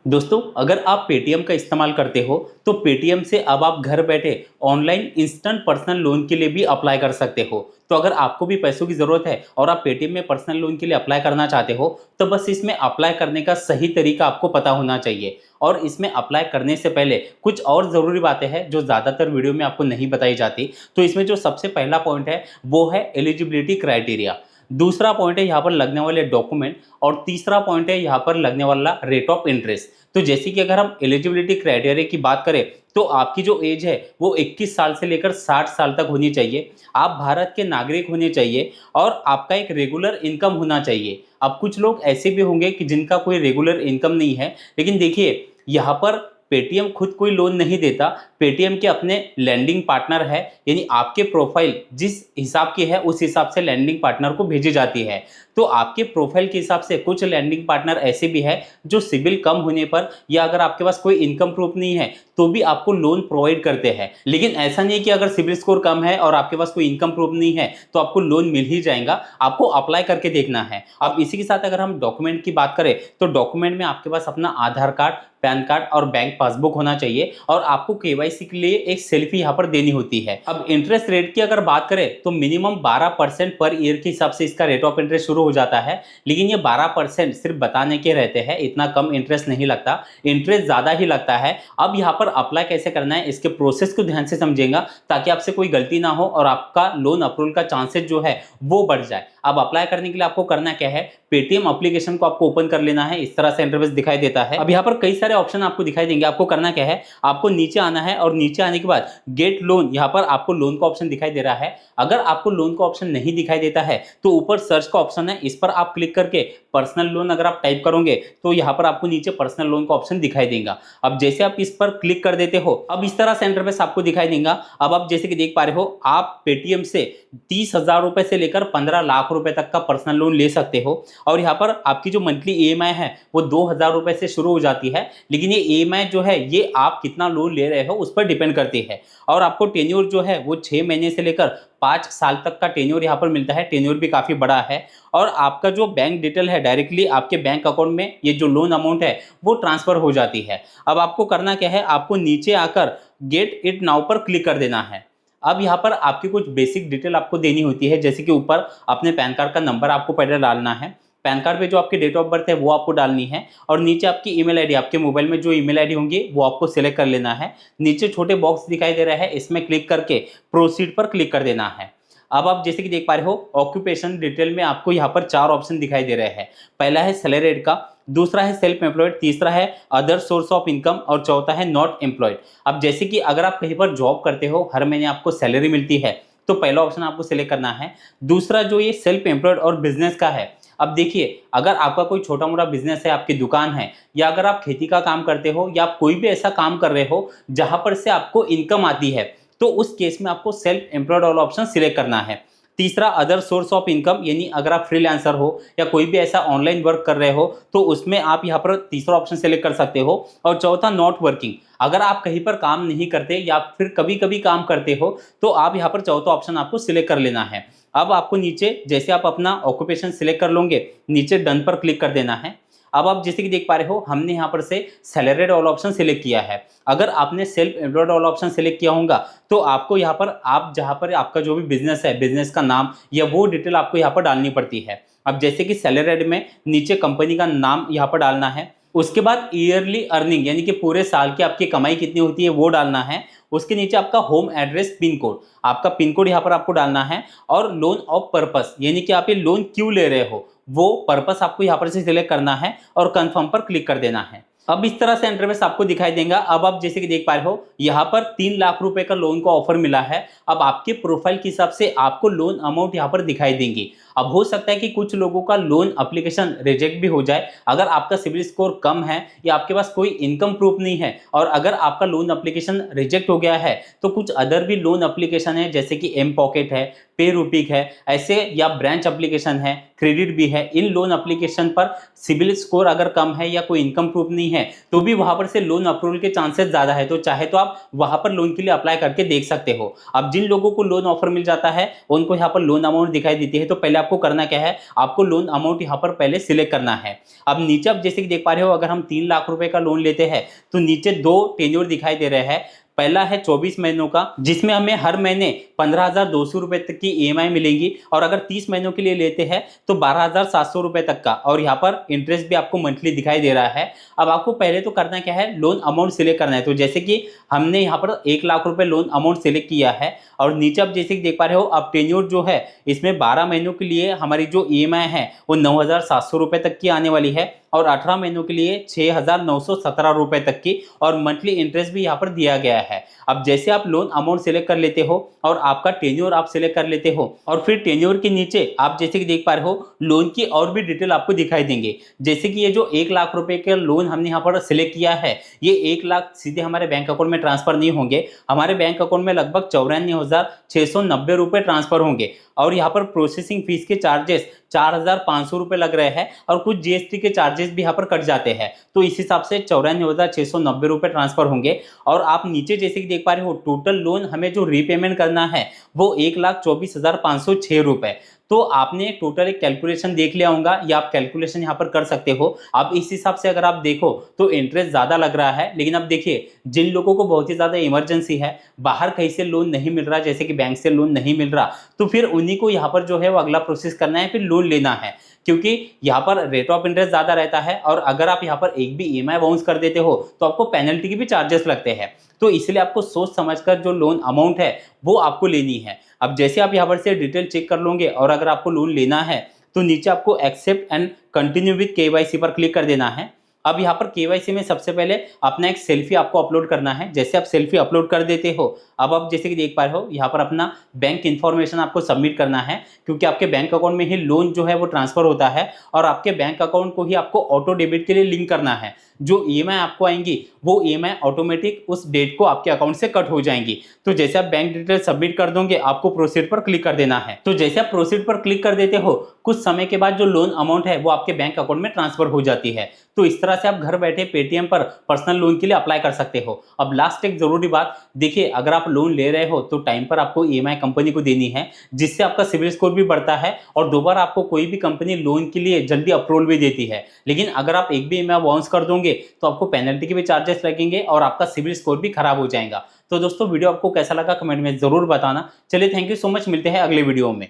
दोस्तों, अगर आप पेटीएम का इस्तेमाल करते हो तो पेटीएम से अब आप घर बैठे ऑनलाइन इंस्टेंट पर्सनल लोन के लिए भी अप्लाई कर सकते हो। तो अगर आपको भी पैसों की ज़रूरत है और आप पेटीएम में पर्सनल लोन के लिए अप्लाई करना चाहते हो तो बस इसमें अप्लाई करने का सही तरीका आपको पता होना चाहिए। और इसमें अप्लाई करने से पहले कुछ और ज़रूरी बातें हैं जो ज़्यादातर वीडियो में आपको नहीं बताई जाती। तो इसमें जो सबसे पहला पॉइंट है वो है एलिजिबिलिटी क्राइटेरिया। दूसरा पॉइंट है यहाँ पर लगने वाले डॉक्यूमेंट। और तीसरा पॉइंट है यहाँ पर लगने वाला रेट ऑफ इंटरेस्ट। तो जैसे कि अगर हम एलिजिबिलिटी क्राइटेरिया की बात करें तो आपकी जो एज है वो 21 साल से लेकर 60 साल तक होनी चाहिए। आप भारत के नागरिक होने चाहिए और आपका एक रेगुलर इनकम होना चाहिए। अब कुछ लोग ऐसे भी होंगे कि जिनका कोई रेगुलर इनकम नहीं है, लेकिन देखिए यहाँ पर पेटीएम खुद कोई लोन नहीं देता। पेटीएम के अपने लैंडिंग पार्टनर है, यानी आपके प्रोफाइल जिस हिसाब की है उस हिसाब से लैंडिंग पार्टनर को भेजी जाती है। तो आपके प्रोफाइल के हिसाब से कुछ लैंडिंग पार्टनर ऐसे भी है जो सिबिल कम होने पर या अगर आपके पास कोई इनकम प्रूफ नहीं है तो भी आपको लोन प्रोवाइड करते हैं। लेकिन ऐसा नहीं है कि अगर सिबिल स्कोर कम है और आपके पास कोई इनकम प्रूफ नहीं है तो आपको लोन मिल ही जाएगा, आपको अप्लाई करके देखना है। अब इसी के साथ अगर हम डॉक्यूमेंट की बात करें तो डॉक्यूमेंट में आपके पास अपना आधार कार्ड, पैन कार्ड और बैंक पासबुक होना चाहिए और आपको केवाईसी के लिए एक सेल्फी यहाँ पर देनी होती है। अब इंटरेस्ट रेट की अगर बात करें तो मिनिमम 12% पर ईयर के हिसाब से इसका रेट ऑफ इंटरेस्ट शुरू हो जाता है। लेकिन ये 12% सिर्फ बताने के रहते हैं, इतना कम इंटरेस्ट नहीं लगता, इंटरेस्ट ज़्यादा ही लगता है। अब यहाँ पर अप्लाई कैसे करना है इसके प्रोसेस को ध्यान से समझेगा ताकि आपसे कोई गलती ना हो और आपका लोन अप्रूवल का चांसेस जो है वो बढ़ जाए। अब अप्लाई करने के लिए आपको करना क्या है, पेटीएम एप्लीकेशन को आपको ओपन कर लेना है। इस तरह से इंटरफेस दिखाई देता है। अब यहाँ पर कई सारे ऑप्शन आपको दिखाई देंगे। आपको करना क्या है, आपको नीचे आना है और नीचे आने के बाद गेट लोन, यहाँ पर आपको लोन का ऑप्शन दिखाई दे रहा है। अगर आपको लोन का ऑप्शन नहीं दिखाई देता है तो ऊपर सर्च का ऑप्शन है, इस पर आप क्लिक करके पर्सनल लोन अगर आप टाइप करोगे तो यहाँ पर आपको नीचे पर्सनल लोन का ऑप्शन दिखाई देगा। अब जैसे आप इस पर क्लिक कर देते हो अब इस तरह से इंटरफेस आपको दिखाई देगा। अब आप जैसे कि देख पा रहे हो आप पेटीएम से 30,000 रुपए से लेकर 15 लाख रुपए तक का पर्सनल लोन ले सकते हो। और यहाँ पर आपकी जो मंथली ईएमआई है वो 2,000 रुपए से शुरू हो जाती है। लेकिन ये ईएमआई जो है ये आप कितना लोन ले रहे हो उस पर डिपेंड करती है। और आपको टेन्योर जो है वो 6 महीने से लेकर 5 साल तक का टेन्योर यहाँ पर मिलता है। टेन्योर भी काफ़ी बड़ा है। और आपका जो बैंक डिटेल है डायरेक्टली आपके बैंक अकाउंट में ये जो लोन अमाउंट है वो ट्रांसफ़र हो जाती है। अब आपको करना क्या है, आपको नीचे आकर गेट इट नाउ पर क्लिक कर देना है। अब यहाँ पर आपकी कुछ बेसिक डिटेल आपको देनी होती है, जैसे कि ऊपर अपने पैन कार्ड का नंबर आपको पहले डालना है, पैन कार्ड पे जो आपकी डेट ऑफ बर्थ है वो आपको डालनी है और नीचे आपकी ईमेल आईडी, आपके मोबाइल में जो ईमेल आईडी होंगी वो आपको सिलेक्ट कर लेना है। नीचे छोटे बॉक्स दिखाई दे रहा है, इसमें क्लिक करके प्रोसीड पर क्लिक कर देना है। अब आप जैसे कि देख पा रहे हो ऑक्यूपेशन डिटेल में आपको यहाँ पर 4 ऑप्शन दिखाई दे रहे हैं। पहला है सैलरीड का, दूसरा है सेल्फ एम्प्लॉयड, तीसरा है अदर सोर्स ऑफ इनकम और चौथा है नॉट एम्प्लॉयड। अब जैसे कि अगर आप कहीं पर जॉब करते हो, हर महीने आपको सैलरी मिलती है, तो पहला ऑप्शन आपको सिलेक्ट करना है। दूसरा जो ये सेल्फ एम्प्लॉयड और बिजनेस का है, अब देखिए अगर आपका कोई छोटा मोटा बिजनेस है, आपकी दुकान है या अगर आप खेती का काम करते हो या आप कोई भी ऐसा काम कर रहे हो जहां पर से आपको इनकम आती है, तो उस केस में आपको सेल्फ एम्प्लॉयड वाला ऑप्शन सिलेक्ट करना है। तीसरा अदर सोर्स ऑफ इनकम, यानी अगर आप फ्रीलांसर हो या कोई भी ऐसा ऑनलाइन वर्क कर रहे हो तो उसमें आप यहाँ पर तीसरा ऑप्शन सेलेक्ट कर सकते हो। और चौथा नॉट वर्किंग, अगर आप कहीं पर काम नहीं करते या फिर कभी कभी काम करते हो तो आप यहाँ पर चौथा ऑप्शन आपको सिलेक्ट कर लेना है। अब आपको नीचे जैसे आप अपना ऑक्यूपेशन सिलेक्ट कर लोगे नीचे डन पर क्लिक कर देना है। अब आप जैसे कि देख पा रहे हो हमने यहाँ पर से सैलरीड वाला ऑप्शन सिलेक्ट किया है। अगर आपने सेल्फ एम्प्लॉयड वाला ऑप्शन सिलेक्ट किया होगा तो आपको यहाँ पर आप जहाँ पर आपका जो भी बिजनेस है, बिजनेस का नाम या वो डिटेल आपको यहाँ पर डालनी पड़ती है। अब जैसे कि सैलरीड में नीचे कंपनी का नाम यहाँ पर डालना है, उसके बाद ईयरली अर्निंग यानी कि पूरे साल की आपकी कमाई कितनी होती है वो डालना है। उसके नीचे आपका होम एड्रेस पिन कोड, आपका पिन कोड यहाँ पर आपको डालना है। और लोन ऑफ पर्पस यानी कि आप ये लोन क्यों ले रहे हो वो पर्पस आपको यहाँ पर से सिलेक्ट करना है और कंफर्म पर क्लिक कर देना है। अब इस तरह से इंटरफेस आपको दिखाई देगा। अब आप जैसे कि देख पा रहे हो यहाँ पर 3 लाख रुपए का लोन का ऑफर मिला है। अब आपके प्रोफाइल के हिसाब से आपको लोन अमाउंट यहाँ पर दिखाई देंगी। अब हो सकता है कि कुछ लोगों का लोन एप्लीकेशन रिजेक्ट भी हो जाए। अगर आपका सिबिल स्कोर कम है या आपके पास कोई इनकम प्रूफ नहीं है और अगर आपका लोन एप्लीकेशन रिजेक्ट हो गया है तो कुछ अदर भी लोन एप्लीकेशन है जैसे कि एम पॉकेट है, पे रूपिक है ऐसे, या ब्रांच एप्लीकेशन है, क्रेडिट भी है। इन लोन एप्लीकेशन पर सिबिल स्कोर अगर कम है या कोई इनकम प्रूफ नहीं है तो भी वहां पर से लोन अप्रूवल के चांसेस ज्यादा है। तो चाहे तो आप वहां पर लोन के लिए अप्लाई करके देख सकते हो। अब जिन लोगों को लोन ऑफर मिल जाता है उनको यहाँ पर लोन अमाउंट दिखाई देती है। तो पहले आपको करना क्या है, आपको लोन अमाउंट यहाँ पर पहले सिलेक्ट करना है। अब नीचे आप जैसे कि देख पा रहे हो, अगर हम 3 लाख रुपए का लोन लेते हैं तो नीचे 2 टेन्योर दिखाई दे रहे हैं। पहला है 24 महीनों का, जिसमें हमें हर महीने 15,200 रुपए तक की ईएमआई मिलेंगी। और अगर 30 महीनों के लिए लेते हैं तो 12,700 रुपए तक का, और यहाँ पर इंटरेस्ट भी आपको मंथली दिखाई दे रहा है। अब आपको पहले तो करना क्या है, लोन अमाउंट सिलेक्ट करना है। तो जैसे कि हमने यहाँ पर 1 लाख रुपए लोन अमाउंट सिलेक्ट किया है, और नीचे आप जैसे कि देख पा रहे हो, अब टेन्योर जो है इसमें 12 महीनों के लिए हमारी जो ईएमआई है वो 9,700 रुपए तक की आने वाली है, और 18 महीनों के लिए 6,917 रुपए तक की, और मंथली इंटरेस्ट भी यहाँ पर दिया गया है। अब जैसे आप लोन अमाउंट सिलेक्ट कर लेते हो और आपका टेन्योर आप सिलेक्ट कर लेते हो, और फिर टेन्योर के नीचे आप जैसे कि देख पा रहे हो लोन की और भी डिटेल आपको दिखाई देंगे। जैसे कि ये जो 1 लाख रुपए का लोन हमने यहाँ पर सिलेक्ट किया है, ये 1 लाख सीधे हमारे बैंक अकाउंट में ट्रांसफर नहीं होंगे। हमारे बैंक अकाउंट में लगभग 94,690 रुपए ट्रांसफर होंगे, और यहाँ पर प्रोसेसिंग फीस के चार्जेस 4,500 रुपए लग रहे हैं, और कुछ जीएसटी के चार्जेस भी यहाँ पर कट जाते हैं। तो इस हिसाब से 94,690 रुपए ट्रांसफर होंगे। और आप नीचे जैसे कि देख पा रहे हो, टोटल लोन हमें जो रीपेमेंट करना है वो 1,24,506 रुपए। तो आपने टोटल एक कैलकुलेशन देख लिया होगा, या आप कैलकुलेशन यहाँ पर कर सकते हो। अब इस हिसाब से अगर आप देखो तो इंटरेस्ट ज़्यादा लग रहा है। लेकिन अब देखिए, जिन लोगों को बहुत ही ज़्यादा इमरजेंसी है, बाहर कहीं से लोन नहीं मिल रहा, जैसे कि बैंक से लोन नहीं मिल रहा, तो फिर उन्हीं को यहाँ पर जो है वो अगला प्रोसेस करना है, फिर लोन लेना है। क्योंकि यहाँ पर रेट ऑफ इंटरेस्ट ज़्यादा रहता है, और अगर आप यहाँ पर एक भी ईएमआई बाउंस कर देते हो तो आपको पेनल्टी के भी चार्जेस लगते हैं। तो इसलिए आपको सोच समझकर जो लोन अमाउंट है वो आपको लेनी है। अब जैसे आप यहाँ पर से डिटेल चेक कर लोगे, और अगर आपको लोन लेना है तो नीचे आपको accept and continue with KYC पर क्लिक कर देना है। अब यहाँ पर केवाईसी में सबसे पहले अपना एक सेल्फी आपको अपलोड करना है। जैसे आप सेल्फी अपलोड कर देते हो, अब आप जैसे कि देख पा रहे हो यहाँ पर अपना बैंक इन्फॉर्मेशन आपको सबमिट करना है, क्योंकि आपके बैंक अकाउंट में ही लोन जो है वो ट्रांसफर होता है, और आपके बैंक अकाउंट को ही आपको ऑटो डेबिट के लिए लिंक करना है। जो ईएमआई आपको आएंगी वो ईएमआई ऑटोमेटिक उस डेट को आपके अकाउंट से कट हो जाएंगी। तो जैसे आप बैंक डिटेल सबमिट कर दोगे, आपको प्रोसीड पर क्लिक कर देना है। तो जैसे आप प्रोसीड पर क्लिक कर देते हो, कुछ समय के बाद जो लोन अमाउंट है वो आपके बैंक अकाउंट में ट्रांसफर हो जाती है। तो इस तरह से आप घर बैठे पेटीएम पर पर्सनल लोन के लिए अप्लाई कर सकते हो। अब लास्ट एक जरूरी बात, देखिए अगर आप लोन ले रहे हो तो टाइम पर आपको ईएमआई कंपनी को देनी है, जिससे आपका सिविल स्कोर भी बढ़ता है, और दोबारा आपको कोई भी कंपनी लोन के लिए जल्दी अप्रूवल भी देती है। लेकिन अगर आप एक भी ईएमआई बाउंस कर दोगे तो आपको पेनल्टी के भी चार्जेस लगेंगे, और आपका सिविल स्कोर भी खराब हो जाएगा। तो दोस्तों, वीडियो आपको कैसा लगा कमेंट में जरूर बताना। चलिए, थैंक यू सो मच, मिलते हैं अगले वीडियो में।